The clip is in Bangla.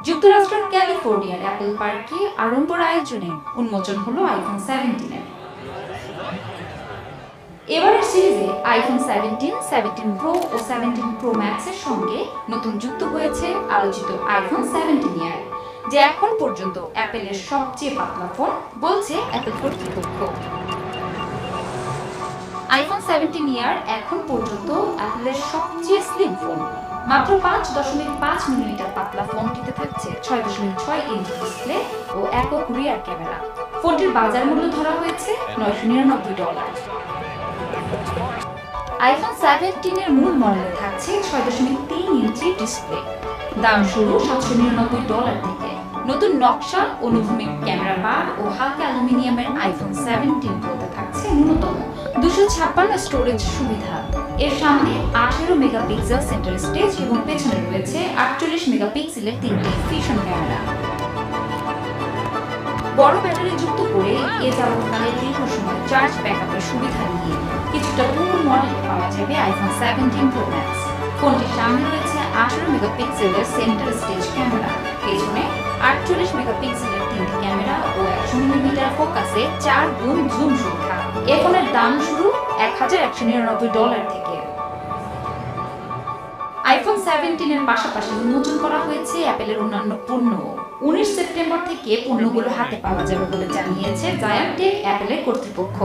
যুক্তরাষ্ট্রের ক্যালিফোর্নিয়ার অ্যাপল পার্কে আড়ম্বর আয়োজনে উন্মোচন হলো আইফোন 17-এর। এবারের সিরিজে আইফোন 17, 17 প্রো ও 17 প্রো ম্যাক্সের সঙ্গে নতুন যুক্ত হয়েছে আলোচিত আইফোন 17 ইয়ার, যা এখন পর্যন্ত অ্যাপেলের সবচেয়ে পাতলা ফোন বলছে অ্যাপল কর্তৃপক্ষ। আইফোন 17 ইয়ার এখন পর্যন্ত অ্যাপলের সবচেয়ে স্লিম ফোন। মাত্র 5.5 মিলিমিটার পাতলা ফোনটিতে থাকছে 6.6 ইঞ্চি ডিসপ্লে ও একক রিয়ার ক্যামেরা। ফোনটির বাজার মূল্য ধরা হয়েছে $999। আইফোন 17 এর মূল মডেলে থাকছে 6.3 ইঞ্চি ডিসপ্লে। দাম শুরু $799 থেকে। নতুন নকশা, অনুভূমিক ক্যামেরা বার ও হালকা অ্যালুমিনিয়ামের আইফোন 17 প্রোতে থাকছে ন্যূনতম 256 স্টোরেজ সুবিধা। এর সামনে 18 মেগাপিক্সেল সেন্টার স্টেজ এবং পেছনে রয়েছে 48 মেগাপিক্সেলের 3টি ফিউশন ক্যামেরা। বড় ব্যাটারি যুক্ত করে এ যাবৎকালে দীর্ঘ সময় চার্জ ব্যাকআপের সুবিধা নিয়ে কিছুটা পুরো মডেল পাওয়া যাবে আইফোন 17 প্রো ম্যাক্স। ফোনটির সামনে রয়েছে 18 মেগাপিক্সেলের সেন্টার স্টেজ ক্যামেরা, পেছনে 48 মেগাপিক্সেলের 3টি ক্যামেরা ও 100 মিলিমিটার ফোকাসে 4 গুণ জুম সুবিধা। এ ফোনের দাম শুরু $1199 থেকে। আইফোন 17 এর পাশাপাশি উন্মোচন করা হয়েছে অ্যাপেলের অন্যান্য পণ্য। 19 সেপ্টেম্বর থেকে পণ্যগুলো হাতে পাওয়া যাবে বলে জানিয়েছে জায়ান্ট টেক অ্যাপেলের কর্তৃপক্ষ।